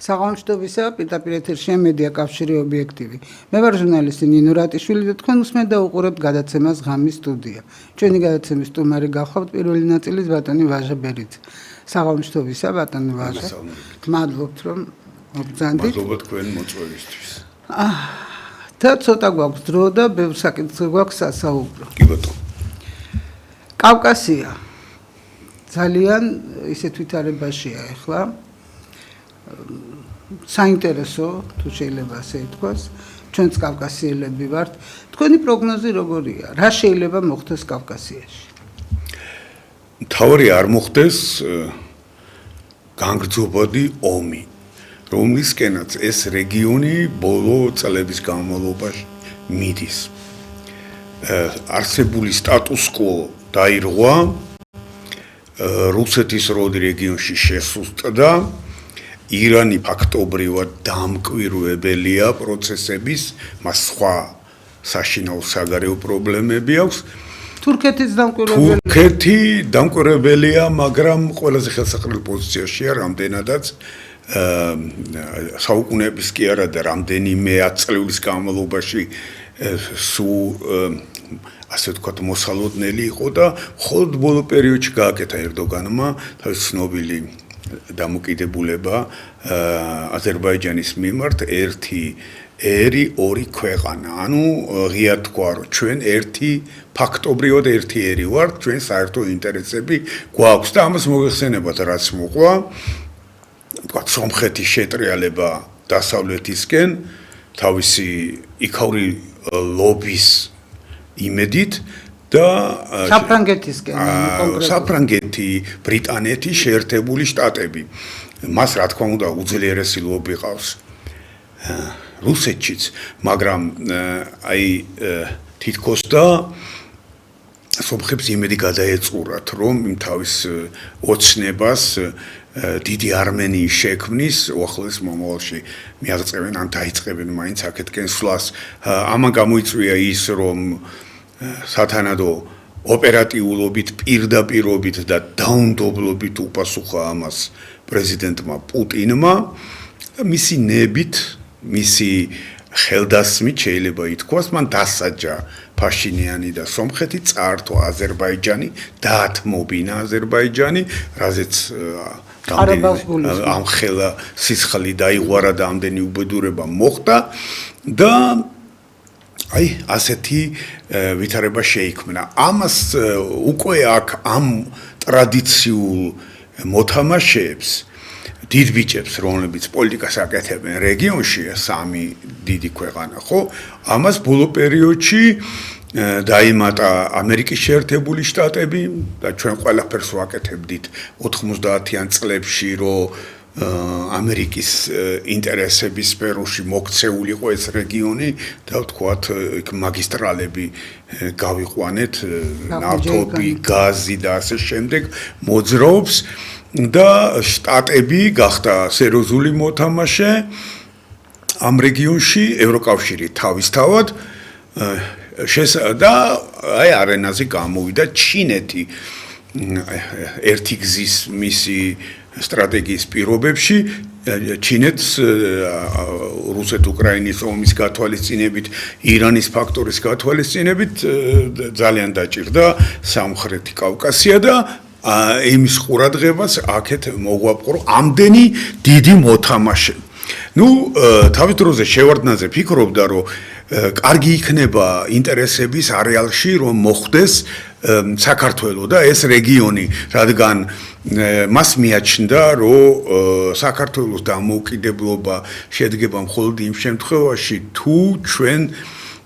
საღამოშტობისა პირდაპირ ეთერში მედია კავშირი ობიექტივი. მე ვარ ჟურნალისტი ნინო რატიშვილი და თქვენ უსმენთ და უყურებთ გადაცემას ღამის სტუდია. ჩვენი გადაცემის სტუმარი გახლავთ პირველი ნაწილის ბატონი ვაჟა ბერიძე. საღამოშტობისა ბატონი ვაჟა. მადლობთ რომ მოგზანდით. მადლობა თქვენ მოწვევისთვის. და ცოტა გვაქვს დრო და ბევრ საკითხზე გვაქვს სასაუბრო. კი ბატონო. კავკასია ძალიან ისეთ ვითარებაშია ახლა. საინტერესო თუ შეიძლება ასე ითქვას, ჩვენც კავკასიელები ვართ. თქვენი პროგნოზი როგორია? რა შეიძლება მოხდეს კავკასიაში? თავი არ მოხდეს განგრძობადი ომი, რომლისკენაც ეს რეგიონი ბოლო წლების განმავლობაში მიდის. არსებული სტატუს-კვო დაირღვა, რუსეთის როდი რეგიონში შესუსტდა, ირანი ფაქტობრივად დამკვირვებელია პროცესების, მას სხვა საშინაო საგარეო პრობლემები აქვს. თურქეთის დამკვირვებელია. თურქეთი დამკვირვებელია, მაგრამ ყველაზე ხელსაყრელ პოზიციაშია რამდენადაც საუკუნეების კი არა და რამდენიმე ათწლეულის განმავლობაში სულ ასე ვთქვათ მოსალოდნელი იყო და მხოლოდ ბოლო პერიოდში გააკეთა ერდოგანმა თავის ცნობილი დამოკიდებულება აზერბაიჯანის მიმართ ერთი ერი ორი ქვეყანა. ანუ ღია თქვა რომ ჩვენ ერთი ფაქტობრივად ერთი ერი ვართ, ჩვენ საერთო ინტერესები გვაქვს და ამას მოიხსენებათ რაც მოყვა. თქვა სომხეთის შეტრიალება დასავლეთისკენ თავისი იქაური ლობის იმედით და საფრანგეთისკენ კონკრეტულად საფრანგეთი, ბრიტანეთი, შეერთებული შტატები. მას რა თქმა უნდა უძლიერესი ლობი ყავს რუსეთშიც, მაგრამ აი თითქოს და სომხებს იმედი გადაეწურათ, რომ იმ თავის ოცნებას დიდი არმენიის შექმნის უახლოეს მომავალში მიაღწევენ ან დაიწყებენ მაინც აქეთკენ სვლას. ამან გამოიწვია ის, რომ სათანადო ოპერატიულობით, პირდაპირობით და დაუნდობლობით უპასუხა ამას პრეზიდენტმა პუტინმა. მისი ნებით, მისი ხელდასმით შეიძლება ითქვას, მან დასაჯა ფაშინიანი და სომხეთი, წაართვა აზერბაიჯანი, დაათმობინა აზერბაიჯანი, რაზეც ამ ხელა სისხლი დაიღვარა და ამდენი უბედურება მოხდა და აი ასეთი ვითარება შეიქმნა. ამას უკვე აქ ამ ტრადიციულ მოთამაშეებს დიდ ბიჭებს, რომლებიც პოლიტიკას აკეთებენ რეგიონში, სამი დიდი ქვეყანა, ხო? ამას ბოლო პერიოდში დაიმატა ამერიკის შეერთებული შტატები და ჩვენ ყველაფერს ვაკეთებდით 90-იან წლებში, რომ ამერიკის ინტერესების სფეროში მოქცეული იყო ეს რეგიონი და ვთქვათ, იქ მაგისტრალები გავიყვანეთ, ნავთობი, გაზი და ასე შემდეგ მოძრაობს და შტატები გახდა სერიოზული მოთამაშე ამ რეგიონში, ევროკავშირი თავისთავად და აი არენაზე გამოვიდა ჩინეთი ერთი გზის მისი სტრატეგიის პირობებში. ჩინეთს რუსეთ-უკრაინის ომის გათვალისწინებით, ირანის ფაქტორის გათვალისწინებით ძალიან დაჭირდა სამხრეთი კავკასია და იმის ყურადღებას აქეთ მოგვაპყრო ამდენი დიდი მოთამაშე. ნუ თავის დროზე შევარდნაძე ფიქრობდა, რომ კარგი იქნება ინტერესების არეალში, რომ მოხდეს საქართველოს და ეს რეგიონი, რადგან მას მიაჩნდა, რომ საქართველოს დამოუკიდებლობა შედგება მხოლოდ იმ შემთხვევაში, თუ ჩვენ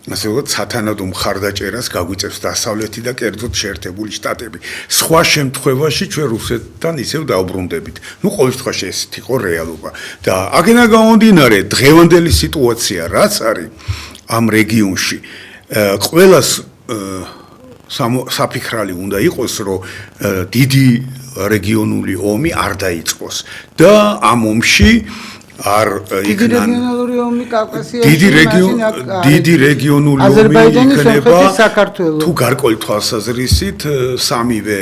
ასე ვთქვათ, სათანადო მხარდაჭერას გაგვიწევს დასავლეთი და კერძოდ შეერთებული შტატები. სხვა შემთხვევაში ჩვენ რუსეთთან ისევ დაუბრუნდებით. ნუ ყოველ შემთხვევაში ეს იყო რეალობა. და აქედან გამომდინარე, დღევანდელი სიტუაცია რაც არის ამ რეგიონში, ყველას საფიქრალი უნდა იყოს, რომ დიდი რეგიონული ომი არ დაიწყოს და ამ ომში არ იქნან დიდი რეგიონული ომი იქნება თუ გარკვეული თვალსაზრისით სამივე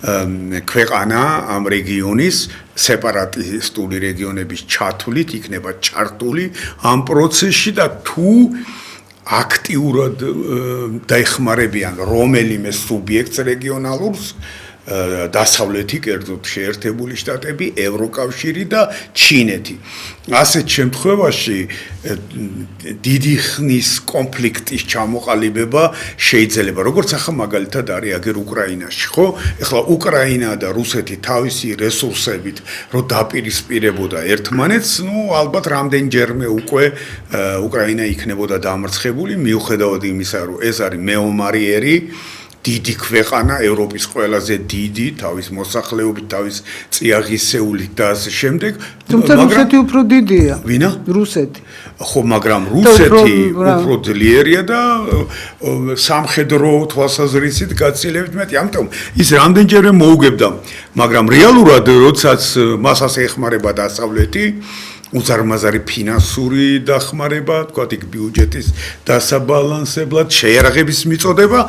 ქვეყანა ამ რეგიონის სეპარატისტული რეგიონების ჩათვლით იქნება ჩართული ამ პროცესში და თუ აქტიურად დაეხმარებიან რომელიმე სუბიექტს რეგიონალურს დასავლეთი კერძოდ შეერთებული შტატები, ევროკავშირი და ჩინეთი. ასეთ შემთხვევაში დიდი ხნის კონფლიქტის ჩამოყალიბება შეიძლება, როგორც ახლა მაგალითად არის აგერ უკრაინაში, ხო? ეხლა უკრაინა და რუსეთი თავისი რესურსებით რო დაპირისპირებოდა ერთმანეთს, ალბათ რამდენჯერმე უკვე უკრაინა იქნებოდა დამარცხებული, მიუხედავად იმისა, რომ ეს არის მეომარიერი დიდი ქვეყანა, ევროპის ყველაზე დიდი, თავის მოსახლეობით, თავის წიაღისეულით და ასე შემდეგ. თუმცა რუსეთი უფრო დიდია. ვინა? რუსეთი. ხო, მაგრამ რუსეთი უფრო ძლიერია და სამხედრო თვალსაზრისით გაცილებით მეტი. ამიტომ ის რამდენჯერმე მოუგებდა, მაგრამ რეალურად, როდესაც მას ასე ეხმარება დასავლეთი, უზარმაზარი ფინანსური დახმარება, თქვათ იქ ბიუჯეტის დასაბალანსებლად, შეიარაღების მიწოდება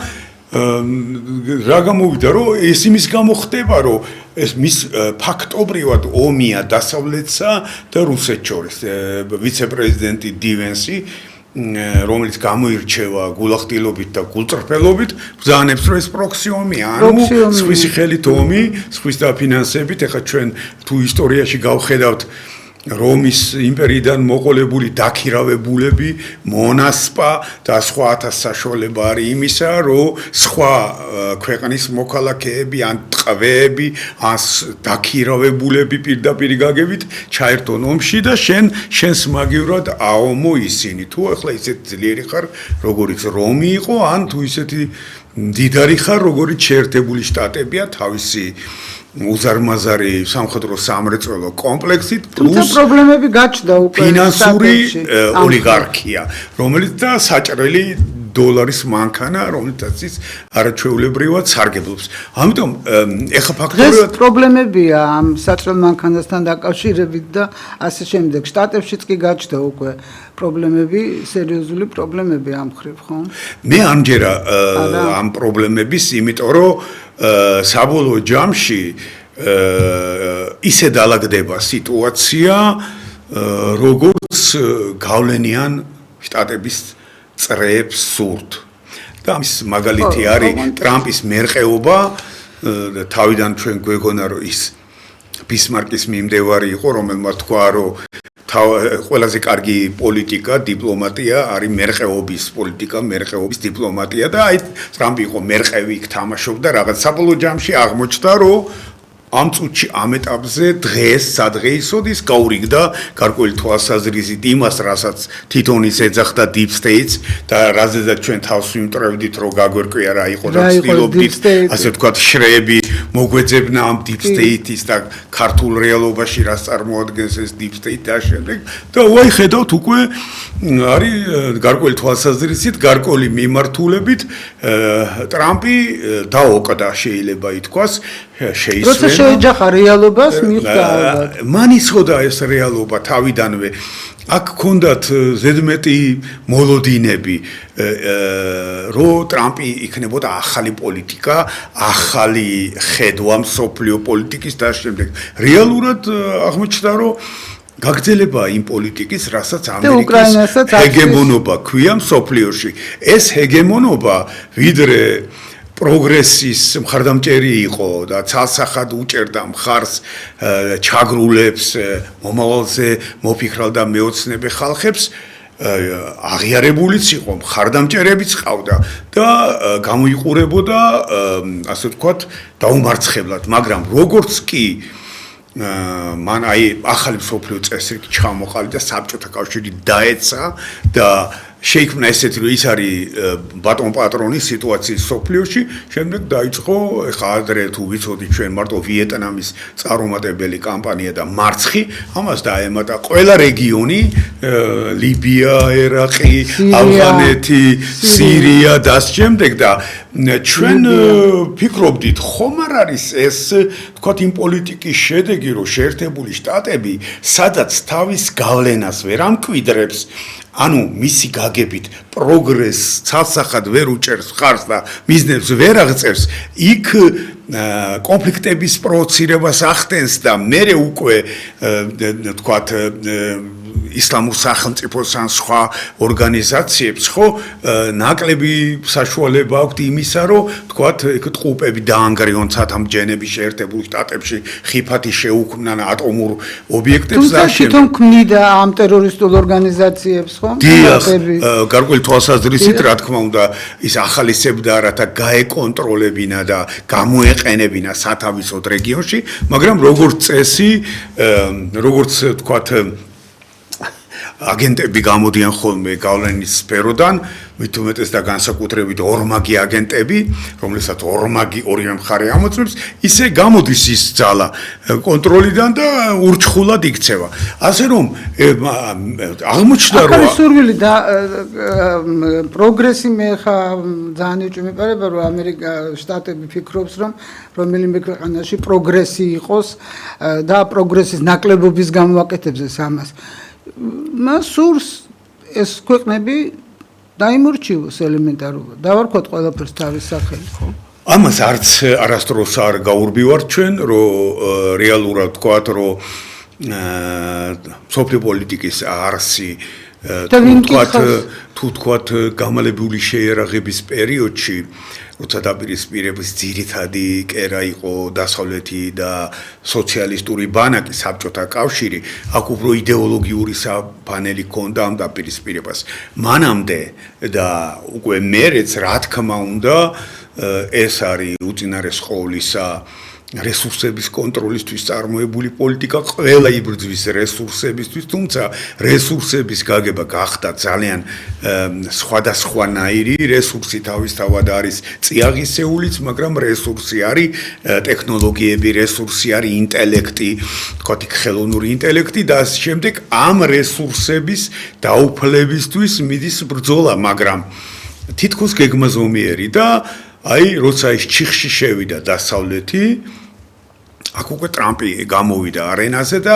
რა გამოვიდა, რომ ეს იმის გამო ხდება, რომ ეს მის ფაქტობრივად ომია დასავლეთსა და რუსეთს შორის. ვიცე-პრეზიდენტი დივენსი, რომელიც გამოირჩევა გულახდილობით და გულწრფელობით, ბრძანებს, რომ ეს პროქსი ომია, ანუ სხვისი ხელით ომი, სხვის დაფინანსებით. ეხლა ჩვენ თუ ისტორიაში გავხედავთ რომის იმპერიიდან მოყოლებული დაქირავებულები, მონასპა და სხვა ათას საშუალება არის იმისა, რომ სხვა ქვეყნის მოქალაქეები ან ტყვეები, ან დაქირავებულები პირდაპირ გაგებით ჩაერთონ ომში და შენს მაგივრად აომო ისინი. თუ ახლა ისეთ ძლიერი ხარ, როგორიც რომი იყო, ან თუ ისეთი მდიდარი ხარ, როგორიც შეერთებული შტატებია თავისი უზარმაზარი სამხედრო სამრეწველო კომპლექსით პლუს პრობლემები გაჩნდა უკვე ფინანსური ოლიგარქია, რომელიც და საჭრელი დოლარის მანქანა, რომელთაც ის არაჩვეულებრივად სარგებლობს. ამიტომ ეხა ფაქტობრივად პრობლემებია ამ საჭრელ მანქანასთან დაკავშირებით და ასე შემდეგ. შტატებშიც კი გაჩნდა უკვე პრობლემები, სერიოზული პრობლემები ამ ხრივ, ხო? მე ამჯერა ამ პრობლემების, იმიტომ რომ საბოლოო ჯამში ისე დაალაგდება სიტუაცია, როგორც გავლენიან შტატების წრეებს სურთ. და ამის მაგალითი არის ტრამპის მერყეობა, თავიდან ჩვენ გვეგონა, რომ ის ბისმარკის მიმდევარი იყო, რომელმაც თქვა, რომ ყველაზე კარგი პოლიტიკა, დიპლომატია არის მერყეობის პოლიტიკა, მერყეობის დიპლომატია და აი ტრამპი იყო მერყევი, იქ თამაშობდა რაღაც. საბოლოო ჯამში აღმოჩნდა, რომ ამ წუთში ამ ეტაპზე დღეს სადღეისოდ ის გაურიგდა გარკვეული თვალსაზრისით იმას, რასაც თვითონ ის ეძახდა deep states და რაზეც ჩვენ თავს ვიმტვრევდით, რომ გაგვერკვია რა იყო და ცდილობდით ასე ვთქვათ შრეები მოგვეძებნა ამ deep state-ის და ქართულ რეალობაში რას წარმოადგენს ეს deep state და შემდეგ და უაი ხედავთ უკვე არის გარკვეული თვალსაზრისით, გარკვეული მიმართულებით ტრამპი დაოკდა შეიძლება ითქვას როცა შეეჯახა რეალობას მიხვდა ალბათ. მან იცოდა ეს რეალობა თავიდანვე. აქ ჰქონდათ ზედმეტი მოლოდინები, რომ ტრამპი იქნებოდა ახალი პოლიტიკა, ახალი ხედვა მსოფლიო პოლიტიკის და შემდეგ. რეალურად აღმოჩნდა, რომ გაგრძელება იმ პოლიტიკის, რასაც ამერიკის ჰეგემონობა ქვია მსოფლიოში. ეს ჰეგემონობა ვიდრე პროგრესის მხარდამჭერი იყო და ცალსახად უჭერდა მხარს ჩაგრულებს, მომავალზე მოფიქრალ და მეოცნებე ხალხებს, აღიარებულიც იყო, მხარდამჭერებიც ყავდა და გამოიყურებოდა, ასე ვთქვათ, დაუმარცხებლად, მაგრამ როგორც კი მან აი ახალი მსოფლიო წესრიგი ჩამოყალიბდა, საბჭოთა კავშირი დაეცა და შეიქმნა ესეთი, რომ ის არის ბატონ პატრონის სიტუაციის სოფლიოში, შემდეგ დაიწყო, ეხლა ადრე თუ ვიცოდით ჩვენ მარტო ვიეტნამის წარუმატებელი კამპანია და მარცხი, ამას დაემატა ყველა რეგიონი, ლიბია, ერაყი, ავღანეთი, სირია და შემდეგ და ჩვენ ფიქრობდით, ხომ არ არის ეს, თქვათ, იმ პოლიტიკის შედეგი, რომ შეერთებული შტატები, სადაც თავის გავლენას ვერ ამკვიდრებს, ანუ მისი გაგებით პროგრესს ცალსახად ვერ უჭერს ხარს და მიზნებს ვერ აღწევს, იქ კონფლიქტების პროვოცირებას ახდენს და მერე უკვე თქვათ ისლამურ სახელმწიფოს ან სხვა ორგანიზაციებს ხო ნაკლები საშუალება აქვს იმისა რომ თქვათ ტყუპები დაანგრიონ ცათამბჯენების შეერთებულ შტატებში ხიფათი შეუქმნან ატომურ ობიექტებს და ამავდროულად თვითონ ქმნიდა ამ ტერორისტულ ორგანიზაციებს ხო? დიახ, გარკვეული თვალსაზრისით რა თქმა უნდა ის ახალისებდა რათა გაეკონტროლებინა და გამოეყენებინა სათავისოდ რეგიონში, მაგრამ როგორც წესი, როგორც თქვათ აგენტები გამოდიან ხოლმე გავლენის სფეროდან, მით უმეტეს და განსაკუთრებით ორმაგი აგენტები, რომლებსაც ორმაგი ორივე მხარე ამოწმებს, ისე გამოდის ის ძალა კონტროლიდან და ურჩხულად იქცევა. ასე რომ აღმოჩნდა რომ სურვილი და პროგრესი მე ხა ძალიან ეჭვმეპარება რომ ამერიკა შტატები ფიქრობს რომ რომელიმე ქვეყანაში პროგრესი იყოს და პროგრესის ნაკლებობის გამო აკეთებს ეს ამას. მას სურს ეს ქვეყნები დაიმორჩილოს ელემენტარულად. დავარქვათ ყველაფერს თავის სახელი, ხო? ამას არც არასდროს არ გაურბივართ ჩვენ, რომ რეალურად თქვათ, რომ სოფლიო პოლიტიკის არსი თუ თქვათ გამალებული შეიარაღების პერიოდში როცა დაპირისპირების ძირითადი კერა იყო დასავლეთი და სოციალისტური ბანაკი საბჭოთა კავშირი, აქ უფრო იდეოლოგიური საფანელი ჰქონდა ამ დაპირისპირებას. მანამდე და უკვე მერეც რა თქმა უნდა ეს არის უწინარეს ყოვლისა რესურსების კონტროლისთვის წარმოებული პოლიტიკა ყველა იბრძვის რესურსებისთვის, თუმცა რესურსების გაგება გახდა ძალიან სხვადასხვანაირი, რესურსი თავისთავად არის წიაღისეულიც, მაგრამ რესურსი არის ტექნოლოგიები, რესურსი არის ინტელექტი, თქვათ ხელოვნური ინტელექტი და ამ შემდეგ ამ რესურსების დაუფლებისთვის მიდის ბრძოლა, მაგრამ თითქოს გეგმაზომიერი და აი როცა ის ჩიხში შევიდა დასავლეთი აქ უკვე ტრამპი გამოვიდა არენაზე და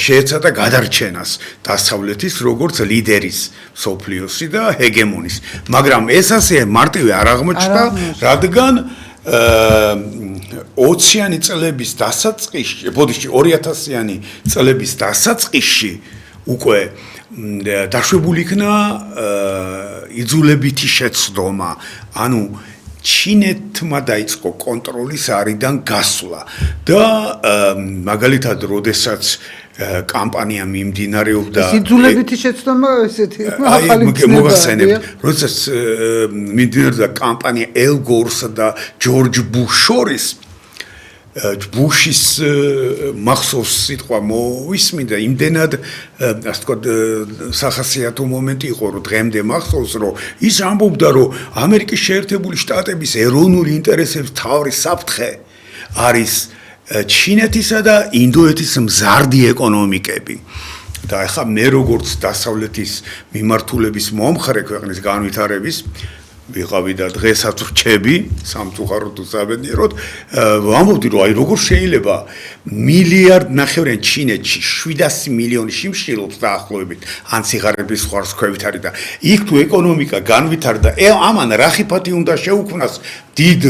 შეეცადა გადარჩენას დასავლეთის როგორც ლიდერის სოფლიოსი და ჰეგემონის მაგრამ ეს ასე მარტივი არ აღმოჩნდა რადგან 20-იანი წლების დასაწყისში 2000-იანი წლების დასაწყისში უკვე დაშვებული იქნა იძულებითი შეცდომა ანუ ჩინეთმა დაიწყო კონტროლის არიდან გასვლა და მაგალითად როდესაც კამპანია მიმდინარეობდა იძულებითი შეცდომა ესეთი ახალი მოგახსენებთ როდესაც მიმდინარეობდა კამპანია ელ გორსა და ჯორჯ ბუშ შორის ბუშის მახსოვს სიტყვა მოვისმინდა იმდენად ასე ვთქვათ სახასიათო მომენტი იყო რომ დღემდე მახსოვს რომ ის ამბობდა რომ ამერიკის შეერთებული შტატების ეროვნული ინტერესების თავი საფრთხე არის ჩინეთისა და ინდოეთის მზარდი ეკონომიკები და ახლა მე როგორც დასავლეთის მიმართულების მომხრე ქვეყნის განვითარების ვიყავი და დღესაც ვრჩები სამწუხაროდ უსაბედნიეროდ ვამბობდი რომ აი როგორ შეიძლება მილიარდ ნახევრიან ჩინეთში 700 მილიონი შიმშილობს დაახლოებით ან სიღარიბის ხარსქვევით არის და იქ თუ ეკონომიკა განვითარდა ამან რა ხიფათი უნდა შეუქმნას დიდ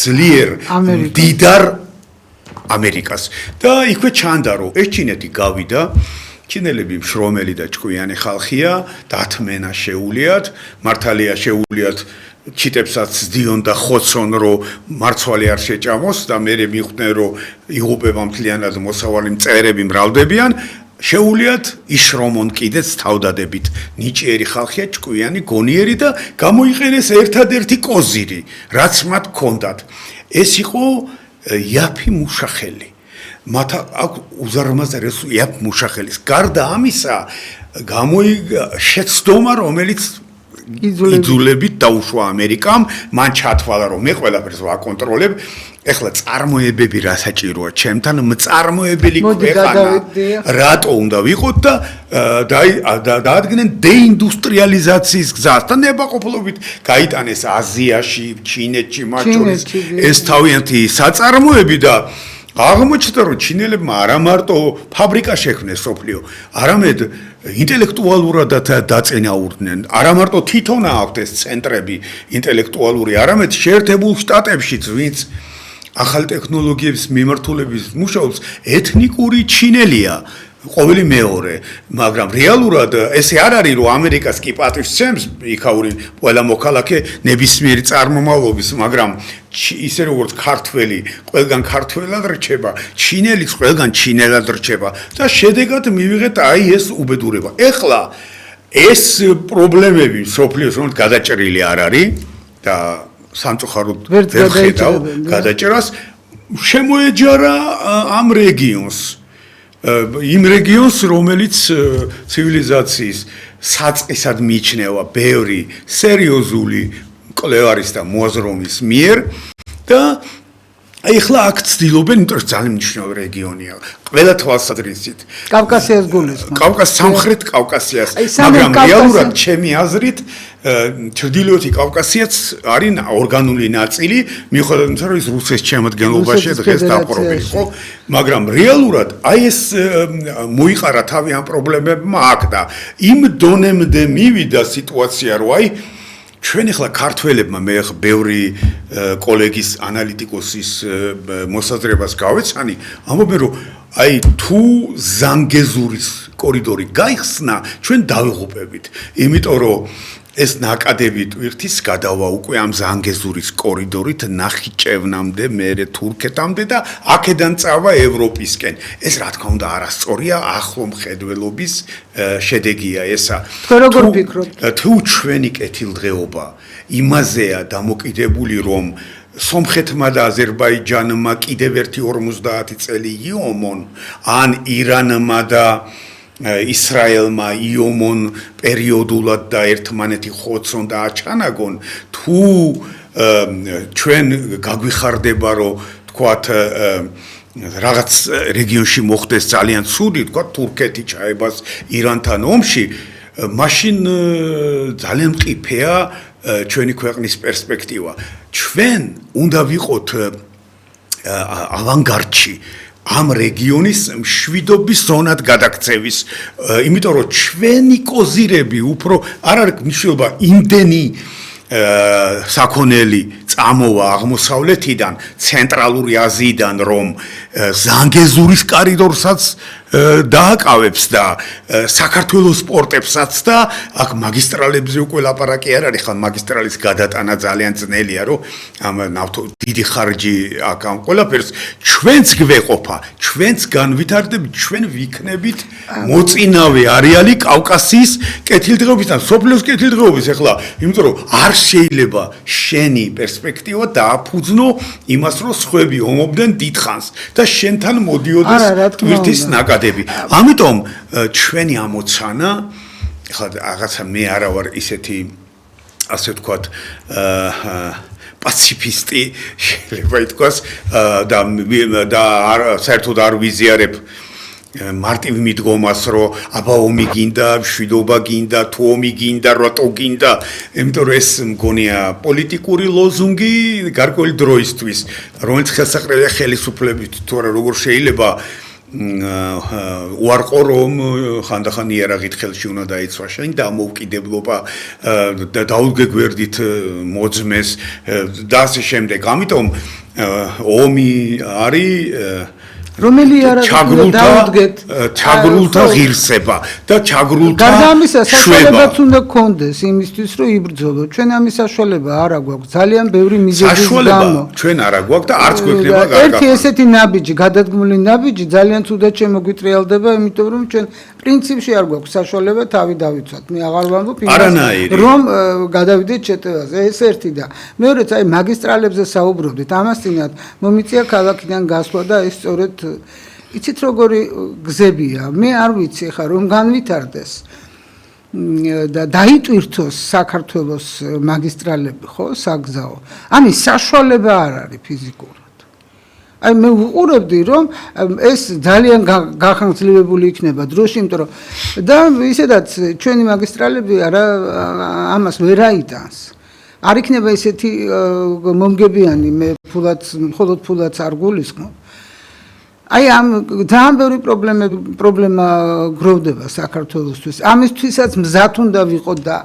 ძლიერ დიდარ ამერიკას და იქვე ჩანდა რომ ეს ჩინეთი გავიდა ჩინელები მშრომელი და ჭკვიანი ხალხია, დათმენა შეულიათ, მართალია შეულიათ ჩიტებსაც ძდიონ და ხოცონ, რომ მარცვალი არ შეჭამოს და მე მიხვდნენ, რომ იღუპება მთლიანად მოსავალი მწერები მრავლდებიან, შეულიათ იშრომონ კიდეც თავდადებით. ნიჭიერი ხალხია, ჭკვიანი, გონიერი და გამოიყენეს ერთადერთი კოზირი, რაც მათ ჰქონდათ. ეს იყო იაფი მუშახელი. მათ აქ უზარმაზ რესურსია მუშახელის გარდა ამისა შეცდომა რომელიც იძულებით დაუშვა ამერიკამ მან ჩათვალა რომ მე ყველაფერს ვაკონტროლებ ეხლა წარმოებები რა საჭიროა ჩემთან მწარმოებელი ქვეყანა რატო უნდა ვიყოთ და დაადგნენ დეინდუსტრიალიზაციის გზას და ნებაყოფლობით გაიტანეს აზიაში ჩინეთში მათ შორის ეს თავიანთი საწარმოები და აღმოჩნდა რომ ჩინელებმა არა მარტო ფაბრიკა შექმნეს სოფლიო, არამედ ინტელექტუალურადაც დაწინაურდნენ. არა მარტო თვითონ აქვთ ეს ცენტრები ინტელექტუალური, არამედ შეერთებულ შტატებშიც, ვინც ახალ ტექნოლოგიების მიმართულების მუშაობს ეთნიკური ჩინელია ყოველი მეორე, მაგრამ რეალურად ესე არ არის, რომ ამერიკას კი პატივს სცემს იქაური ყველა მოქალაქე ნებისმიერი წარმომავლობის, მაგრამ ისე როგორც ქართველი ყველგან ქართველად რჩება, ჩინელიც ყველგან ჩინელად რჩება და შედეგად მივიღეთ აი ეს უბედურება. ეხლა ეს პრობლემები სოფლიოს რომ გადაჭრილი არ არის და სამწუხაროდ ვერ ხედავ გადაჭრას, შემოეჯარა ამ რეგიონს. იმ რეგიონს, რომელიც ცივილიზაციის საწყისად მიიჩნევა ბევრი სერიოზული კვლევარის და მოაზროვნის მიერ და ეხლა აქ ცდილობენ, იმიტომ რომ ძალიან მნიშვნელოვანი რეგიონია. ყველა თვალსაზრისით. კავკასიას გულისხმობ. სამხრეთ კავკასიას, მაგრამ რეალურად ჩემი აზრით ჩრდილოეთი კავკასიაც არის ორგანული ნაწილი, მიუხედავად იმისა, რომ ის რუსეთის შემადგენლობაში დღეს დაპყრობილი ხო, მაგრამ რეალურად აი ეს მოიყარა თავი ამ პრობლემებმა აქ და იმ დონემდე მივიდა სიტუაცია, რომ აი ჩვენ ახლა ქართველებმა მე ბევრი კოლეგის ანალიტიკოსის მოსაზრებას გავეცანი, ამბობენ რომ აი თუ ზანგეზურის კორიდორი გაიხსნა, ჩვენ დავიღუპებით, იმიტომ რომ ეს ნაკადები ტვირთის გადავა უკვე ამ ზანგეზურის კორიდორით ნახიჩევნამდე, მერე თურქეთამდე და აქედან წავა ევროპისკენ. ეს რა თქმა უნდა არასწორია, ახლო მხედველობის შედეგია ესა. თქვენ როგორ ფიქრობთ? თუ ჩვენი კეთილდღეობა იმაზეა დამოკიდებული, რომ სომხეთმა და აზერბაიჯანმა კიდევ ერთი 50 წელი იომონ, ან ირანმა და ისრაელმა იომონ პერიოდულად და ერთმანეთი ხოცონ და აჩანაგონ, თუ ჩვენ გაგვიხარდება, რომ თქვათ რაღაც რეგიონში მოხდეს ძალიან ცუდი, თქვათ თურქეთი ჩაებას ირანთან ომში, მაშინ ძალიან მყიფეა ჩვენი ქვეყნის პერსპექტივა. ჩვენ უნდა ვიყოთ ავანგარდში ამ რეგიონის მშვიდობის ზონად გადაქცევის, იმიტომ რომ ჩვენი კოზირები უფრო არ არის მნიშვნელობა იმდენი საქონელი წამოვა აღმოსავლეთიდან, ცენტრალური აზიიდან, რომ ზანგეზურის კორიდორსაც დააკავებს და საქართველოს პორტებსაც და აქ მაგისტრალებზე უკვე ლაპარაკი არ არის, ხან მაგისტრალის გადატანა ძალიან ძნელია, რომ ამ ნავთო დიდი ხარჯი აქ ამ ყველაფერს ჩვენც გვეყოფა, ჩვენც განვითარდებით, ჩვენ ვიქნებით მოწინავე არეალი კავკასიის კეთილდღეობისთან, სოფლიოს კეთილდღეობის ახლა, იმიტომ რომ არ შეიძლება შენი პერსპექტივა დააფუძნო იმას, რომ სხვები ომობდნენ დიდხანს და შენთან მოდიოდეს ტვირთის ნაკადები. ამიტომ ჩვენი ამოცანა, ახლა რაღაცა მე არა ვარ ისეთი, ასე ვთქვათ, პაციფისტი, შეიძლება ითქვას, და საერთოდ არ ვიზიარებ მარტივ მიდგომას, რომ აბა ომი გინდა, მშვიდობა გინდა, თუ ომი გინდა, რატო გინდა, იმიტომ რომ ეს მგონია პოლიტიკური ლოზუნგი გარკვეული დროისთვის, რომელიც ხელსაყრელია ხელისუფლებით, თუ არა როგორ შეიძლება უარყო რომ ხანდახან იარაღით ხელში უნდა დაიცვა შენ დამოუკიდებლობა და დაუგეგვერდით მოძმეს და ასე შემდეგ. ამიტომ ომი არის რომელი იარაღი დაუდგეთ ჩაგრულთა ღირსება და ჩაგრულთა გარდა ამისა საშუალებაც უნდა გქონდეს იმისთვის რომ იბრძოლო. ჩვენ ამის საშუალება არ აგვაქვს, ძალიან ბევრი მიზეზის გამო ჩვენ არ აგვაქვს და არც გვექნება გარკვეული ერთი ესეთი ნაბიჯი, გადადგმული ნაბიჯი ძალიან ცუდად შემოგვიტრიალდება, იმიტომ რომ ჩვენ პრინციპში არ გვაქვს საშუალება თავი დავიცვათ. მე აღარ ვამბობ იმას, რომ გადავიდეთ შეტევაზე. ეს ერთი და მეორეც აი მაგისტრალებზე საუბრობდით, ამასთანავე მომიწია ქალაქიდან გასვლა და ეს სწორედ იცით როგორი გზებია, მე არ ვიცი ხა რომ განვითარდეს და დაიტვირთოს საქართველოს მაგისტრალები, ხო, საგზაო. ამის საშუალება არ არის ფიზიკურად. აი მე ვუყურებდი რომ ეს ძალიან გახანგრძლივებული იქნება დროში, იმიტომ რომ და ისედაც ჩვენი მაგისტრალები არა ამას ვერ აიტანს. არ იქნება ესეთი მომგებიანი, მე მხოლოდ ფულაც არ გულისხმობ. აი ამ ძალიან ბევრი პრობლემა გროვდება საქართველოსთვის. ამისთვისაც მზად უნდა ვიყოთ და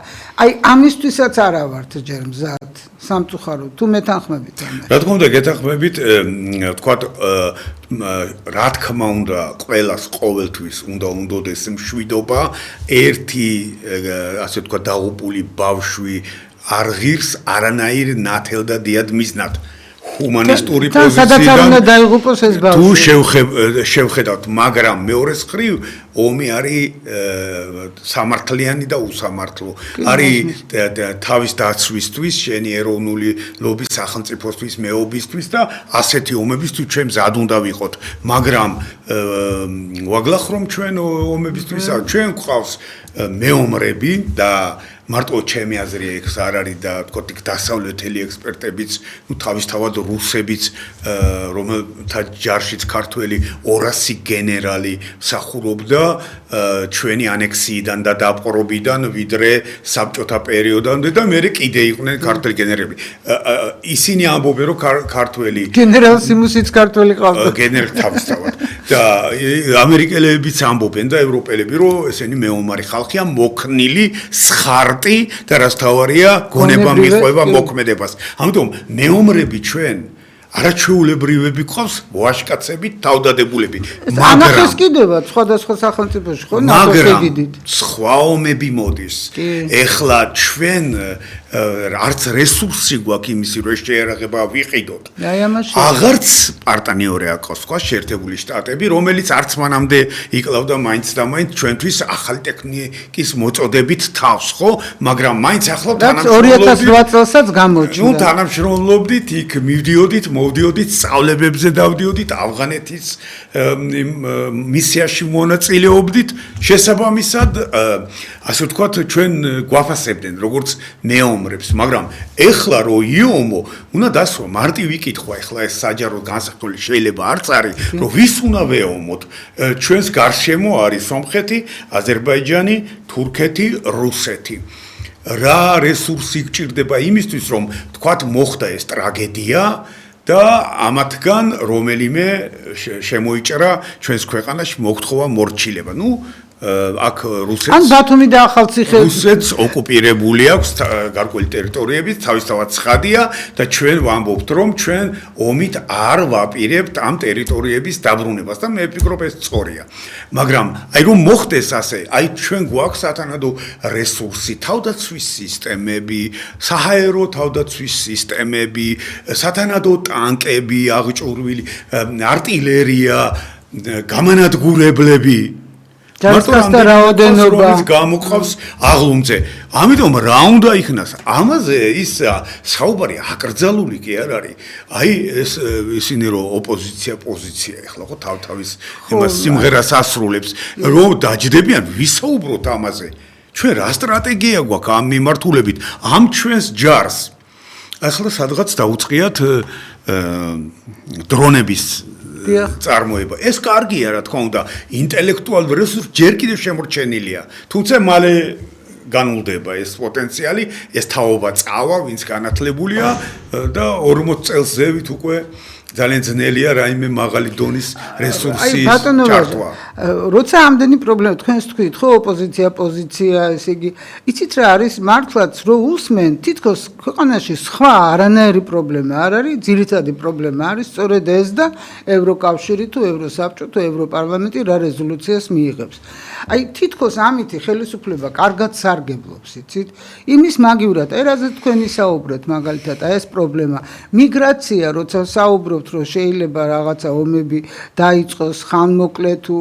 აი ამისთვისაც არა ვართ ჯერ მზად. სამწუხაროდ თუ მეთანხმებით ამას. რა თქმა უნდა, გეთანხმებით, თქვათ, რა თქმა უნდა, ყველას ყოველთვის უნდა უნდოდეს მშვიდობა, ერთი, ასე ვთქვათ, დაღუპული ბავშვი არ ღირს არანაირ ნათელ და დიად მიზნად. ჰუმანისტური პოზიციიდან თუ შევხედავთ, მაგრამ მეორეს მხრივ ომი არის სამართლიანი და უსამართლო. არის თავის დაცვისთვის, შენი ეროვნული ლობის სახელმწიფოსთვის, მეობისთვის და ასეთი ომებისთვის ჩვენ მზად უნდა ვიყოთ. მაგრამ ვაგლახრომ ჩვენ ომებისთვის, ჩვენ გვყავს მეომრები და მარტო ჩემი აზრია ეს არ არის და თქო დასავლეთელი ექსპერტებიც, თავისთავად რუსებიც, რომელთა ჯარშიც ქართველი 200 გენერალი მსახურობდა ჩვენი ანექსიიდან და დაპყრობიდან, ვიდრე საბჭოთა პერიოდამდე და მე კიდე იყვნენ ქართველი გენერლები. ისინი ამბობენ, რომ ქართველი გენერალ სიმუსიც ქართველი ყავდა. გენერალი თავისთავად და ამერიკელებიც ამბობენ და ევროპელები, რომ ესენი მეომარი ხალხია, მოქნილი სხარ და რასთავარია გონება მიყვება მოქმედებას. ამიტომ მეომრები ჩვენ არაჩვეულებრივები ყავს, ვაჟკაცები, თავდადებულები. მაგრამ კიდევაც სხვადასხვა სახელმწიფოში ხო ნახოთ სხვა ომები მოდის. ეხლა ჩვენ არც რესურსი გვაქვს იმისი, რომ შეერაღება ვიყიდოთ. აღარც პარტნიორი აქვს სხვა შეერთებული შტატები, რომელიც არც მანამდე იკლავდა маინც და მაინც ჩვენთვის ახალი ტექნიკის მოწოდებით თავს, ხო? მაგრამ მაინც ახლა თანამშრომლობდით 2008 წელსაც გამოჩნდა. ნუ თანამშრომლობდით, იქ მივდიოდით, მოვდიოდით სწავლებებზე დავდიოდით, ავღანეთის მისიაში მონაწილეობდით, შესაბამისად, ასე ვთქვათ, ჩვენ გვაფასებდნენ როგორც მეომრებს, მაგრამ ეხლა რო იომო, უნდა დასვა მარტივი კითხვა, ეხლა ეს საჯარო განსაკუთრებული შეიძლება არც არის, რომ ვის უნდა ვეომოთ? ჩვენს გარშემო არის სომხეთი, აზერბაიჯანი, თურქეთი, რუსეთი. რა რესურსი გჭირდება იმისთვის, რომ თქვათ მოხდა ეს ტრაგედია და ამათგან რომელიმე შემოიჭრა ჩვენს ქვეყანაში მოგთხოვა მორჩილება. ნუ აქ რუსეთს ან ბათუმი და ახალციხე რუსეთს ოკუპირებული აქვს გარკვეული ტერიტორიებით, თავისთავად ცხადია და ჩვენ ვამბობთ, რომ ჩვენ ომით არ ვაპირებთ ამ ტერიტორიების დაბრუნებას და მე ვფიქრობ ეს სწორია. მაგრამ აი რომ მოხდეს ასე, აი ჩვენ გვაქვს სათანადო რესურსი, თავდაცვის სისტემები, საჰაერო თავდაცვის სისტემები, სათანადო ტანკები, აღჭურვილი артиლერია, გამანადგურებლები ჯარისკაცთა რაოდენობა გამოყავს აღლუმზე. ამიტომ რა უნდა იქნას? ამაზე ის საუბარი აკრძალული კი არ არის. აი ეს ისინი რომ ოპოზიცია პოზიცია ეხლა ხო თავთავის იმას სიმღერას ასრულებს, რომ დაჯდებიან ვისაუბროთ ამაზე. ჩვენ რა სტრატეგია გვაქვს ამ მიმართულებით? ამ ჩვენს ჯარს ახლა სადღაც დაუწყიათ დრონების წარმოება. ეს კარგია, რა თქმა უნდა, ინტელექტუალური რესურსი ჯერ კიდევ შემორჩენილია. თუმცა მალე განულდება ეს პოტენციალი, ეს თაობა წავა, ვინც განათლებულია და 40 წელს ზევით უკვე ძალიან ძნელია რაიმე მაღალი დონის რესურსის ჩართვა. როცა ამდენი პრობლემა თქვენს თქვით, ხო, ოპოზიცია, პოზიცია, ესე იგი, იცით რა არის მართლაც რომ უსმენ, თითქოს ქვეყანაში სხვა არანაირი პრობლემა არ არის, ძირითადი პრობლემა არის სწორედ ეს და ევროკავშირი თუ ევროსაბჭო თუ ევროპარლამენტი რა რეზოლუციას მიიღებს. აი თითქოს ამითი ხელისუფლება კარგად სარგებლობს, იცით? იმის მაგივრად, ერაზე თქვენ ისაუბრეთ მაგალითად, აი ეს პრობლემა, მიგრაცია, როცა საუბრობთ რომ შეიძლება რაღაცა ომები დაიწყოს ხანმოკლე თუ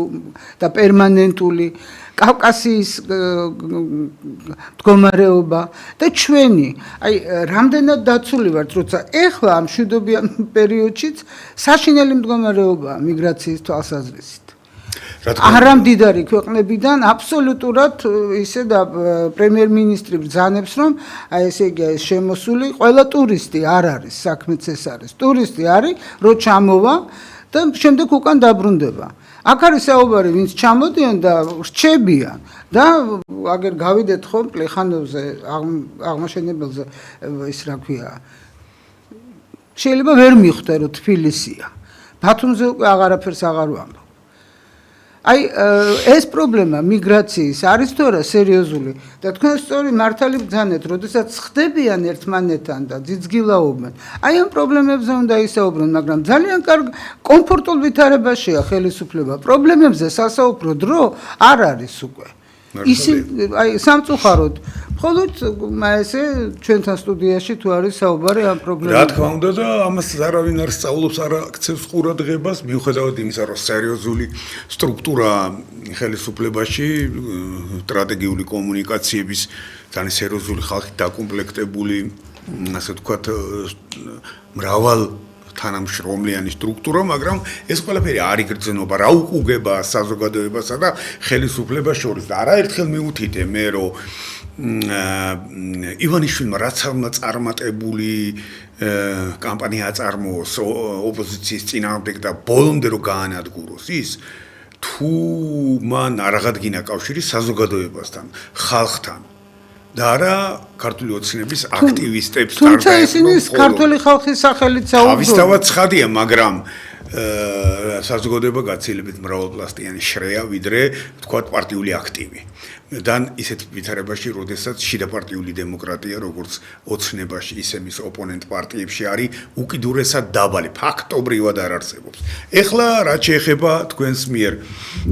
და პერმანენტული კავკასიის მდგომარეობა და ჩვენი აი რამდენად დაცული ვართ როცა ეხლა ამ მშვიდობიან პერიოდშიც საშინელი მდგომარეობაა მიგრაციის თვალსაზრისით არამდიდარი ქვეყნებიდან აბსოლუტურად ისე და პრემიერ-მინისტრი ბრძანებს რომ აი ესე იგი შემოსული ყველა ტურისტი არ არის საქმეც ეს არის ტურისტი არის რომ ჩამოვა და შემდეგ უკან დაბრუნდება აქ არის საუბარი ვინც ჩამოდიან და რჩებიან და აგერ გავიდეთ ხომ პლეხანოვზე აღმაშენებელზე ის რა ქვია შეიძლება ვერ მიხვდე რომ თბილისია ბათუმზე უკვე აღარაფერს აღარ ვამბობ აი ეს პრობლემა მიგრაციის არის თუ არა სერიოზული და თქვენ სწორი მართალი ბრძანეთ, როდესაც ხდებიან ერთმანეთთან და ძიძგილაობენ. აი ამ პრობლემებზე უნდა ისაუბრონ, მაგრამ ძალიან კარგ კომფორტულ ვითარებაშია ხელისუფლება. პრობლემებზე სასაუბრო დრო არ არის უკვე. აი სამწუხაროდ მხოლოდ ესე ჩვენთან სტუდიაში თუ არის საუბარი ამ პრობლემაზე. რა თქმა უნდა და ამას არავინ არ სწავლობს, არ აქცევს ყურადღებას, მიუხედავად იმისა, რომ სერიოზული სტრუქტურა ხელისუფლებაში, სტრატეგიული კომუნიკაციების ძალიან სერიოზული ხალხით დაკომპლექტებული, ასე ვთქვათ, მრავალ თანამშრომლიანი სტრუქტურა, მაგრამ ეს ყველაფერი არ იგრძნობა, რა უკუგება საზოგადოებასა და ხელისუფლებას შორის. და არაერთხელ მივუთითე მე, რომ ივანიშვილმა რაც უნდა წარმატებული კამპანია აწარმოოს ოპოზიციის წინააღმდეგ და ბოლომდე რომ გაანადგუროს ის თუ მან არ აღადგინა კავშირი საზოგადოებასთან, ხალხთან და არა ქართული ოცნების აქტივისტებს თუმცა ისინი ქართული ხალხის სახელით საუბრობენ. თავისთავად ცხადია, მაგრამ საზოგადოება გაცილებით მრავალპლასტიანი შრეა, ვიდრე ვთქვათ პარტიული აქტივი. და ისეთ ვითარებაში, როდესაც შიდაპარტიული დემოკრატია, როგორც ოცნებაში, ისე მის ოპონენტ პარტიებში არის უკიდურესად დაბალი, ფაქტობრივად არ არსებობს. ეხლა რაც შეეხება თქვენს მიერ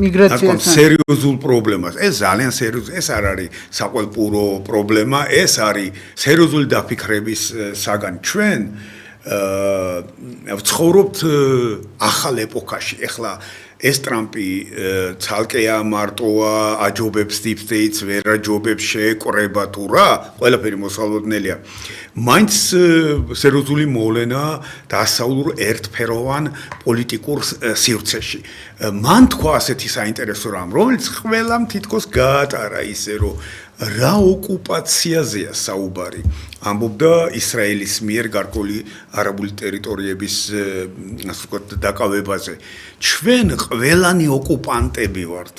მიგრაციასთან სერიოზულ პრობლემას, ეს ძალიან სერიოზული, ეს არ არის საკვალპურო პრობლემა, ეს არის სერიოზული დაფიქრების საგანი. ჩვენ ვცხოვრობთ ახალ ეპოქაში. ეხლა ეს ტრამპი ცალკეა, მარტოა, აჯობებს deep states, ვერ აჯობებს, შეეკრება თუ რა, ყველაფერი მოსალოდნელია. მაინც სერიოზული მოვლენა დასავლურ ერთფეროვან პოლიტიკურ სივრცეში. მან თქვა ასეთი საინტერესო რამ, რომელიც ყველამ თითქოს გაატარა ისე, რომ რა ოკუპაციაზეა საუბარი. ამბობდა ისრაელის მიერ გარკვეული არაბული ტერიტორიების ასე ვთქვათ დაკავებაზე. ჩვენ ყველანი ოკუპანტები ვართ.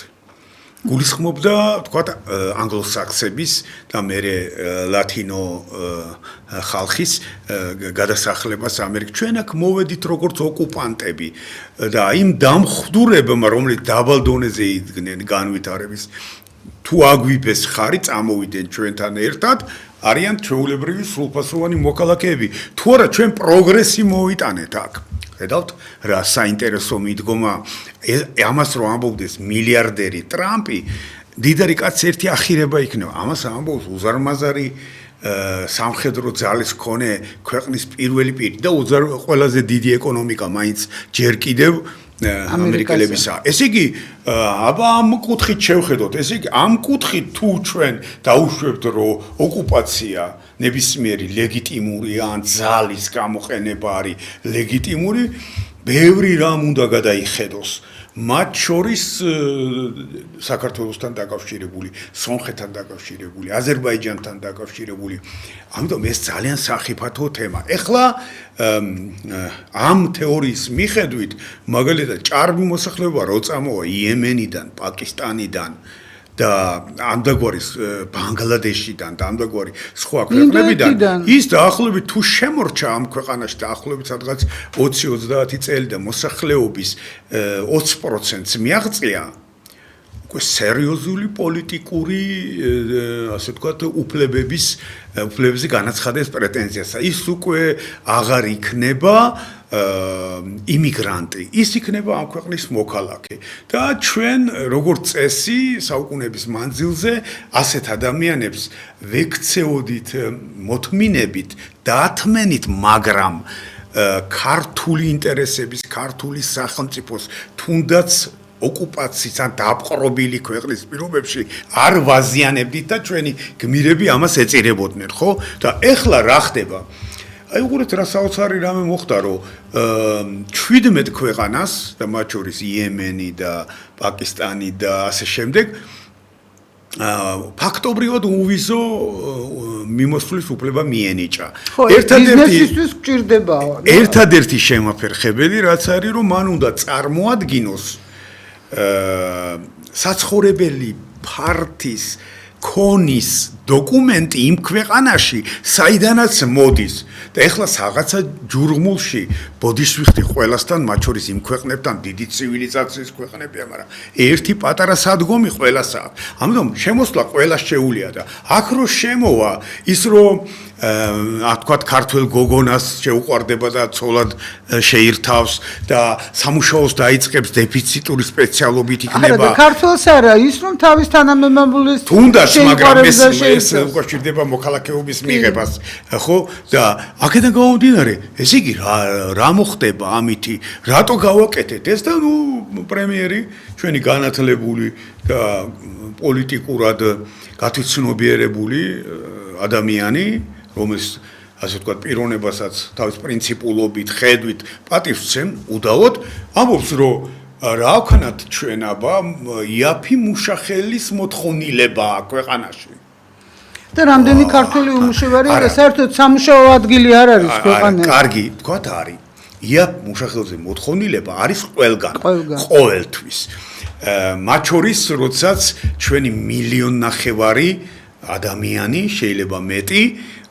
გულისხმობდა ვთქვათ ანგლოსაქსების და მერე ლათინო ხალხის გადასახლებას ამერიკაში. ჩვენ აქ მოვედით როგორც ოკუპანტები და იმ დამხდურებმა, რომელიც დაბალ დონეზე იდგნენ განვითარების თუ აგვიპეს ხარი წამოვიდნენ ჩვენთან ერთად, არიან ჩვეულებრივი სრულფასოვანი მოქალაქეები. თუ არა ჩვენ პროგრესი მოვიტანეთ აქ. ხედავთ რა საინტერესო მიდგომა ამას რომ ამბობდეს მილიარდერი ტრამპი, დიდარი კაცი ერთი ახირება იქნება. ამას ამბობს უზარმაზარი სამხედრო ძალის მქონე ქვეყნის პირველი პირი და ყველაზე დიდი ეკონომიკა მაინც ჯერ კიდევ ამერიკელებისა. ესე იგი, აბა ამ კუთხით შევხედოთ. ესე იგი, ამ კუთხით თუ ჩვენ დაუშვებთ, რომ ოკუპაცია ნებისმიერი ლეგიტიმური ან ძალის გამოყენება არის ლეგიტიმური, ბევრი რამ უნდა გადაიხედოს. მათ შორის საქართველოსთან დაკავშირებული, სომხეთთან დაკავშირებული, აზერბაიჯანთან დაკავშირებული. ამიტომ ეს ძალიან სახიფათო თემა. ეხლა ამ თეორიის მიხედვით, მაგალითად, ჭარბი მოსახლეობა რო წამოვა იემენიდან, პაკისტანიდან და ამდაგვარი ბანგლადეშიდან და ამდაგვარი სხვა ქვეყნებიდან ის დაახლოებით თუ შემორჩა ამ ქვეყანაში დაახლოებით სადღაც 20-30 წელი და მოსახლეობის 20%-ს მიაღწია უკვე სერიოზული პოლიტიკური ასე ვთქვათ უფლებებზე განაცხადეს პრეტენზიას. ის უკვე აღარ იქნება იმიგრანტი, ის იქნება ამ ქვეყნის მოქალაქე და ჩვენ როგორც წესი საუკუნეების მანძილზე ასეთ ადამიანებს ვექცეოდით მოთმინებით, დათმენით, მაგრამ ქართული ინტერესების, ქართული სახელმწიფოს თუნდაც ოკუპაციის ან დაპყრობილი ქვეყნის პირობებში არ ვაზიანებდით და ჩვენი გმირები ამას ეწირებოდნენ, ხო? და ეხლა რა ხდება? აი უყურეთ რა საოცარი რამე მოხდა, რომ 17 ქვეყანას და მათ შორის იემენი და პაკისტანი და ასე შემდეგ ფაქტობრივად უვიზო მიმოსვლის უფლება მიენიჭა. ერთადერთისთვის გჭირდება. ერთადერთი შემაფერხებელი რაც არის, რომ მან უნდა წარმოადგინოს საცხოვრებელი ფართის ქონის დოკუმენტი იმ ქვეყანაში, საიდანაც მოდის. და ეხლა რაღაცა ჯურღმულში ბოდიშვიხტი ყველასთან, მათ შორის იმ ქვეყნებთან დიდი ცივილიზაციის ქვეყნებია, მაგრამ ერთი პატარა სადგომი ყველასა. ამიტომ შემოსვლა ყველა შეუულია და აქ რო შემოვა ის რომ თქვათ ქართველ გოგონას შეუყვარდება და ცოლად შეირთავს და სამუშაოს დაიწყებს დეფიციტური სპეციალობით იქნება. არა და ქართველს არა, ის რომ თავის თანამემამულეს თუნდაც, მაგრამ ეს უკავშირდება მოქალაქეობის მიღებას, ხო? და აქედან გამომდინარე, ესე იგი რა მოხდება ამითი? რატო გავაკეთეთ ეს და პრემიერი ჩვენი განათლებული და პოლიტიკურად გათვითცნობიერებული ადამიანი, რომელიც ასე ვთქვათ, პიროვნებასაც თავის პრინციპულობით, ხედვით პატივცემ, უდავოდ ამბობს, რომ რა ვქნათ ჩვენ აბა იაფი მუშახელის მოთხოვნილება ქვეყანაში. და რამდენი ქართველი უმუშევარია და საერთოდ სამუშაო ადგილი არ არის ქვეყანაში. კარგი, ვთქვათ არის. იაფ მუშახელზე მოთხოვნილება არის ყველგან, ყოველთვის. მათ შორის, როდესაც ჩვენი 1.5 მილიონი ადამიანი, შეიძლება მეტი,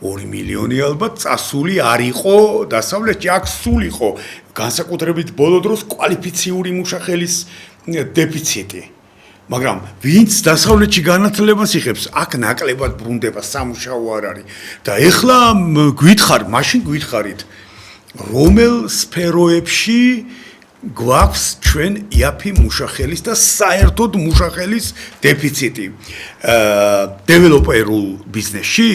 2 მილიონი ალბათ წასული არ იყო დასავლეთში, აქ სულიყო განსაკუთრებით ბოლო დროს კვალიფიციური მუშახელის დეფიციტი. მაგრამ ვინც დასავლეთში განათლებას იღებს, აქ ნაკლებად ბრუნდება, სამუშაო არ არის. და ეხლა მაშინ გითხარით, რომელ სფეროებში გვაქვს ჩვენ იაფი მუშახელის და საერთოდ მუშახელის დეფიციტი. დეველოპერულ ბიზნესში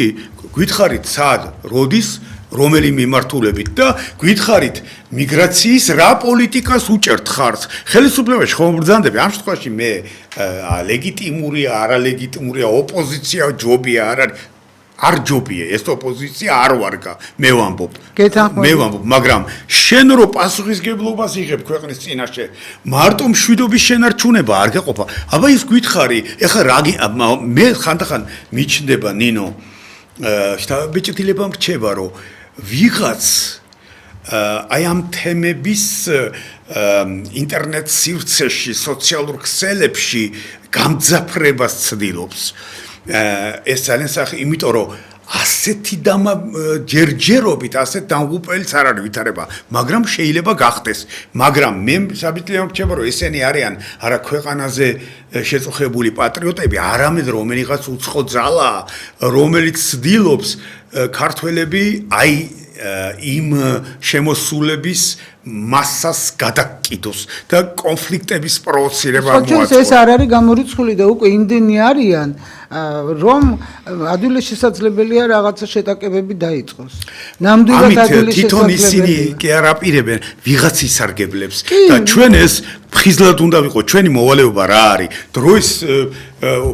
გითხარით სად, როდის, რომელი მიმართულებით და გითხარით მიგრაციის რა პოლიტიკას უჭერთ ხარს. ხელისუფლებაში ხომ ბრძანდები, ამ შემთხვევაში მე ლეგიტიმურია, არალეგიტიმურია, ოპოზიცია ჯობია არ არის. არ ჯობია ეს ოპოზიცია არ ვარგა მე ვამბობ მაგრამ შენ რო პასუხისგებლობას იღებ ქვეყნის წინაშე მარტო მშვიდობის შენარჩუნება არ გაყოფა აბა ის გითხარი ეხლა მე ხანდახან მიჩნდება ნინო შტაბეჭდილება მრჩება რომ ვიღაც აი ამ თემების ინტერნეტ სივრცეში სოციალურ ქსელებში გამძაფრებას ცდილობს ეს ძალიან სახი, იმიტომ რომ ასეთი ჯერჯერობით, ასეთ დამღუპველს არ არის ვითარება, მაგრამ შეიძლება გახდეს. მაგრამ მე საბიტლია მრჩება, რომ ესენი არიან არა ქვეყანაზე შეწუხებული პატრიოტები, არამედ რომელიღაც უცხო ძალა, რომელიც ცდილობს ქართველები აი იმ შემოსულების მასას გადაკიდოს და კონფლიქტების პროვოცირება მოაწყოს. ეს არ არის გამორიცხული და უკვე იმდენი არიან, რომ ადვილად შესაძლებელია რაღაცა შეტაკებები დაიწყოს. ნამდვილად ადვილად შესაძლებელია. თვითონ ისინი კი არ აპირებენ ვიღაც ისარგებლებს და ჩვენ ეს ფხიზლად უნდა ვიყო, ჩვენი მოვალეობა რა არის? დროის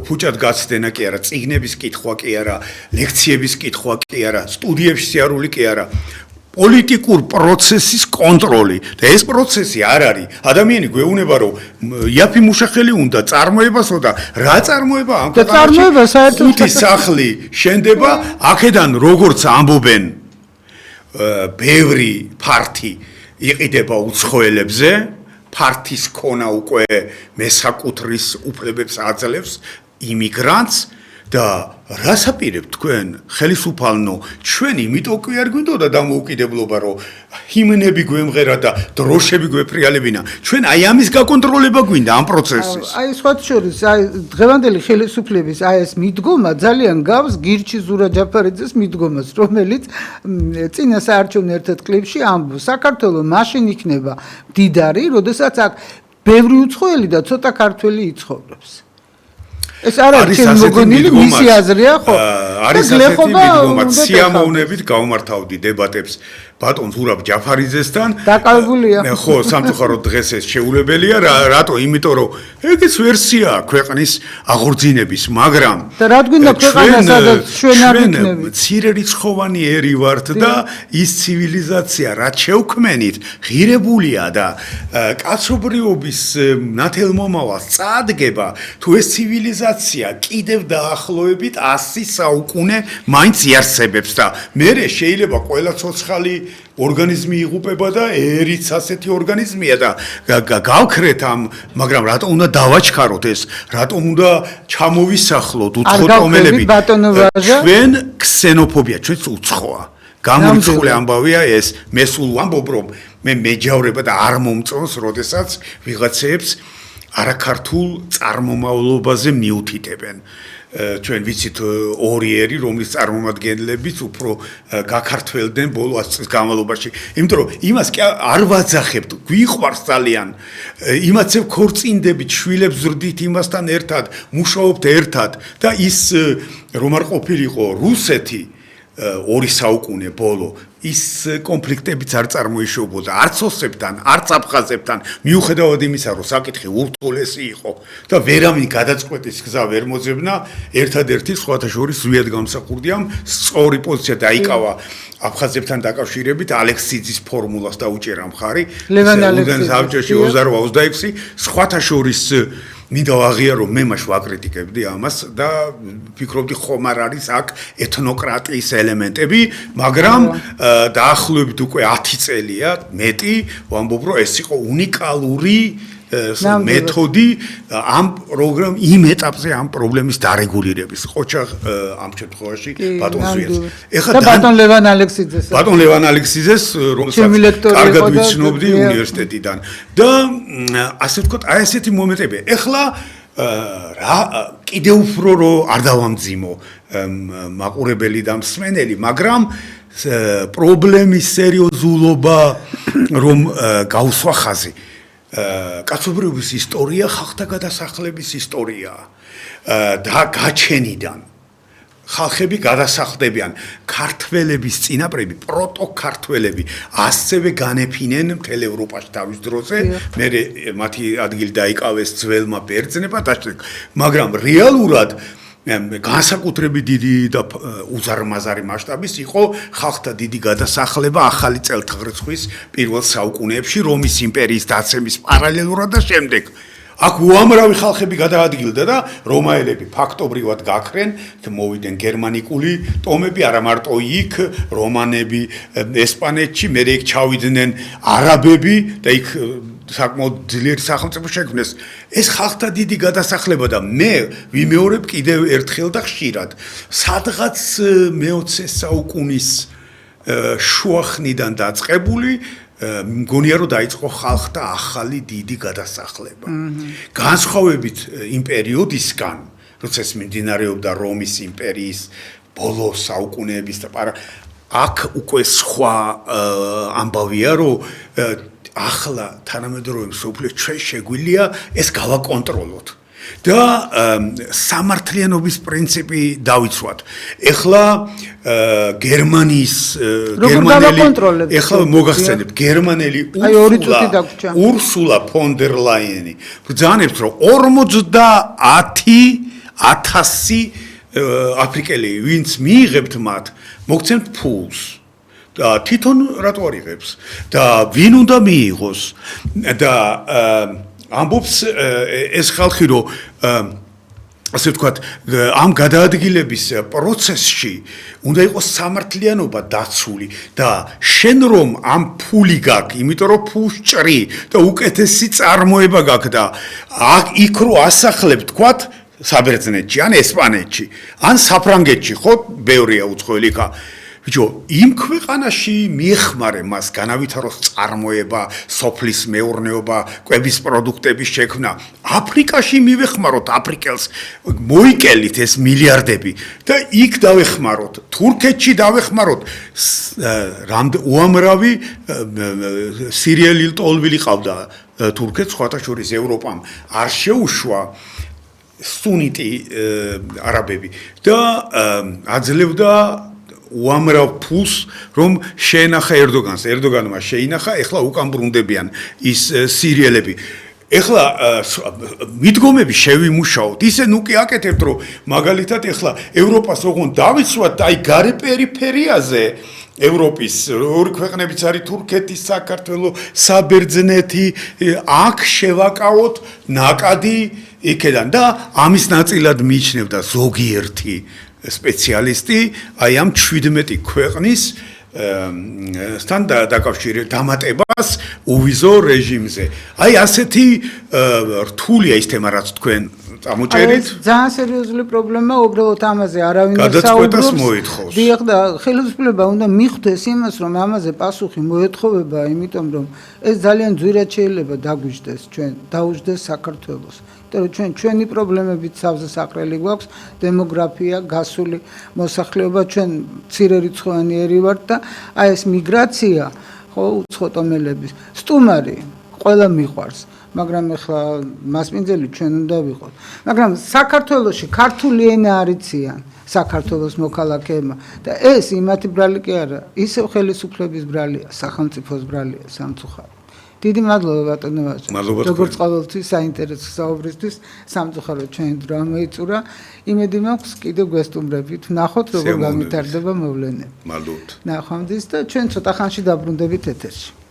ფუჭად გაცდენა კი არა, წიგნების კითხვა კი არა, ლექციების კითხვა კი არა, სტუდიებში სიარული კი არა. პოლიტიკურ პროცესის კონტროლი და ეს პროცესი არ არის ადამიანი გვეუბნება რომ იაფი მუშახელი უნდა წარმოებასო და რა წარმოება ამ ქვეყანაში ხუთი სახლი შენდება აქედან როგორც ამბობენ ბევრი ფართი იყიდება უცხოელებზე ფართის ქონა უკვე მესაკუთრის უფლებებს აძლევს იმიგრანტს და რას აპირებთ თქვენ ხელისუფალნო ჩვენ იმიტომ კი არ გვინდოდა დამოუკიდებლობა რომ ჰიმნები გვემღერა და დროშები გვეფრიალებინა ჩვენ აი ამის გაკონტროლება გვინდა ამ პროცესის აი სხვა შორის აი დღევანდელი ხელისუფლების აი ეს მიდგომა ძალიან გავს გირჩი ზურა ჯაფარიძეს მიდგომას რომელიც წინა საარჩევნო ერთ-ერთ კლიპში ამბობს საქართველოს მაშინ იქნება მდიდარი როდესაც აქ ბევრი უცხოელი და ცოტა ქართველი იცხოვრობს ეს არის მოგონილი მისი აზრია ხო? არის ასეთი მიდგომა, სიამოვნებით გავმართავდი დებატებს ბატონ ზურაბ ჯაფარიძესთან. დაკავებულია. ხო, სამწუხაროდ დღეს ეს შეუძლებელია, რატო? იმიტომ რომ ეგეც ვერსია ქვეყნის აღორძინების, მაგრამ და რა გვინდა ქვეყანა სადაც ჩვენ არ ვიქნებით. მცირერიცხოვანი ერი ვართ და ის ცივილიზაცია რაც შევქმენით, ღირებულია და კაცობრიობის ნათელმომავალს წაადგება, თუ ეს ცივილიზაცია ცივილიზაცია კიდევ დაახლოებით 100 საუკუნე მაინც იარსებებს და მერე შეიძლება ყველა ცოცხალი ორგანიზმი იღუპება და ერიც ასეთი ორგანიზმია და გავქრეთ ამ, მაგრამ რატომ უნდა დავაჩქაროთ ეს, რატომ უნდა ჩამოვისახლოთ უცხოთომელები? ჩვენ ქსენოფობია, ჩვენც უცხოა. გამორიცხული ამბავია ეს, მე სულ ვამბობ, რომ მე მეჯავრება და არ მომწონს, როდესაც ვიღაცებს არაქართულ წარმომავლობაზე მიუთითებენ. ჩვენ ვიცით ორიერი, რომლის წარმომადგენლებიც უფრო გაქართველდნენ ბოლო 100 წლის განმავლობაში. იმიტომ რომ იმას კი არ ვაძახებთ, გვიყვარს ძალიან. იმაცებ ქორწინდებით, შვილებს ზრდით იმასთან ერთად, მუშაობთ ერთად და ის რომ არ ყოფილიყო რუსეთი 2 საუკუნე ბოლო ის კონფლიქტებიც არ წარმოიშობოდა არც ოსებთან, არც აფხაზებთან, მიუხედავად იმისა, რომ საკითხი ურთულესი იყო და ვერავინ გადაწყვეტის გზა ვერ მოძებნა, ერთადერთი სხვათა შორის ზვიად გამსახურდიამ სწორი პოზიცია დაიკავა აფხაზებთან დაკავშირებით ალექსიძის ფორმულას დაუჭერა მხარი. ლევან ალექსიძის საბჭოში 28-26 სხვათა შორის მინდა ვაღიარო, მე მაშ ვაკრიტიკებდი ამას და ვფიქრობდი ხომ არ არის აქ ეთნოკრატიის ელემენტები, მაგრამ დაახლოებით უკვე 10 წელია მეტი ვამბობ, რომ ეს იყო უნიკალური მეთოდი ამ პროგრამ იმ ეტაპზე ამ პრობლემის დარეგულირების. ყოჩა ამ შემთხვევაში ბატონ ზვიას. ეხლა ბატონ ლევან ალექსიძეს. ბატონ ლევან ალექსიძეს, რომელსაც კარგად ვიცნობდი უნივერსიტეტიდან. და ასე ვთქვათ, აი ესეთი მომენტები. ეხლა რა კიდევ უფრო რომ არ დავამძიმო მაყურებელი და მსმენელი, მაგრამ პრობლემის სერიოზულობა რომ გავსვა ხაზი. კაცობრიობის ისტორია ხალხთა გადასახლების ისტორიაა და გაჩენიდან ხალხები გადასახლდებიან ქართველების წინაპრები პროტოქართველები ასევე განეფინნენ მთელ ევროპაში თავის დროზე მე მათი ადგილი დაიკავეს ძველმა ბერძნებმა და მაგრამ რეალურად განსაკუთრებით დიდი და უზარმაზარი მასშტაბის იყო ხალხთა დიდი გადასახლება ახალი წელთაღრიცხვის პირველ საუკუნეებში რომის იმპერიის დაცემის პარალელურად და შემდეგ. აქ უამრავი ხალხები გადაადგილდა და რომაელები ფაქტობრივად გაქრენ, მოვიდნენ გერმანიკული ტომები, არა მარტო იქ, რომანები ესპანეთში, მერე იქ ჩავიდნენ არაბები და იქ საკმაოდ ძლიერი სახელმწიფო შექმნეს. ეს ხალხთა დიდი გადასახლება და მე ვიმეორებ კიდევ ერთხელ და ხშირად. სადღაც მე-20 საუკუნის შუახნიდან დაწყებული მგონია რომ დაიწყო ხალხთა ახალი დიდი გადასახლება. განსხვავებით იმ პერიოდისგან, როცა ეს მიმდინარეობდა რომის იმპერიის ბოლო საუკუნეების და აქ უკვე სხვა ამბავია რომ ახლა თანამედროვე მსოფლიო ჩვენ შეგვიძლია ეს გავაკონტროლოთ და სამართლიანობის პრინციპი დავიცვათ. ეხლა გერმანიის ეხლა მოგახსენებთ გერმანელი ურსულა ფონ დერ ლაიენი ბრძანებს რომ 50,000 აფრიკელი ვინც მიიღებთ მათ მოგცემთ ფულს და თვითონ რატო არ იღებს და ვინ უნდა მიიღოს და ამბობს ეს ხალხი რომ ასე ვთქვათ ამ გადაადგილების პროცესში უნდა იყოს სამართლიანობა დაცული და შენ რომ ამ ფული გაქვს იმიტომ რომ ფულს ჭრი და უკეთესი წარმოება გაქვს და იქ რო ასახლებ ვთქვათ საბერძნეთში ან ესპანეთში ან საფრანგეთში ხო ბევრია უცხოელი ხა ბიჭო, იმ ქვეყანაში მიეხმარე მას განავითაროს წარმოება, სოფლის მეურნეობა, კვების პროდუქტების შექმნა. აფრიკაში მივეხმაროთ აფრიკელს, მოიკელით ეს მილიარდები და იქ დავეხმაროთ, თურქეთში დავეხმაროთ. უამრავი სირიელი ტოლვილი ყავდა თურქეთს, სხვათა შორის ევროპამ არ შეუშვა სუნიტი არაბები და აძლევდა უამრავ ფულს რომ შეენახა ერდოგანს. ერდოგანმა შეინახა, ეხლა უკან ბრუნდებიან ის სირიელები. ეხლა მიდგომები შევიმუშაოთ. ისე ნუ კი აკეთებთ რომ მაგალითად ეხლა ევროპას ოღონდ დავიცვათ აი გარე პერიფერიაზე ევროპის ორი ქვეყნებიც არის თურქეთი, საქართველო, საბერძნეთი, აქ შევაკავოთ ნაკადი იქედან და ამის ნაწილად მიიჩნევდა ზოგიერთი სპეციალისტი აი ამ 17 ქვეყნის სთან დაკავშირებით დამატებას უვიზო რეჟიმზე. აი ასეთი რთულია ის თემა რაც თქვენ წამოჭერით. ძალიან სერიოზული პრობლემა, უბრალოდ ამაზე არავინ არ გადაწყვეტას მოითხოვს. დიახ და ხელისუფლება უნდა მიხვდეს იმას, რომ ამაზე პასუხი მოეთხოვება, იმიტომ რომ ეს ძალიან ძვირად შეიძლება დაგვიждდეს ჩვენ, დაუждდეს საქართველოს. იმიტომ რომ ჩვენი პრობლემებით სავზე საყრელი გვაქვს, დემოგრაფია, გასული მოსახლეობა, ჩვენ მცირერიცხოვანი ერი ვართ და აი ეს მიგრაცია, ხო, უცხოტომელების სტუმარი ყველა მიყვარს. მაგრამ ახლა მასპინძელი ჩვენ უნდა ვიყოთ. მაგრამ საქართველოში ქართული ენა არიციან საქართველოს მოქალაქეებმა და ეს იმათი ბრალი კი არა, ისევ ხელისუფლების ბრალია, სახელმწიფოს ბრალია სამწუხაროდ. დიდი მადლობა ბატონო ვაჟა. როგორც ყოველთვის საინტერესო საუბრისთვის, სამწუხაროდ ჩვენი დრო ამოიწურა. იმედი მაქვს კიდევ გვესტუმრებით, ვნახოთ როგორ გამიტარდება მოვლენები. მადლობთ. ნახვამდის და ჩვენ ცოტა ხანში დაბრუნდებით ეთერში.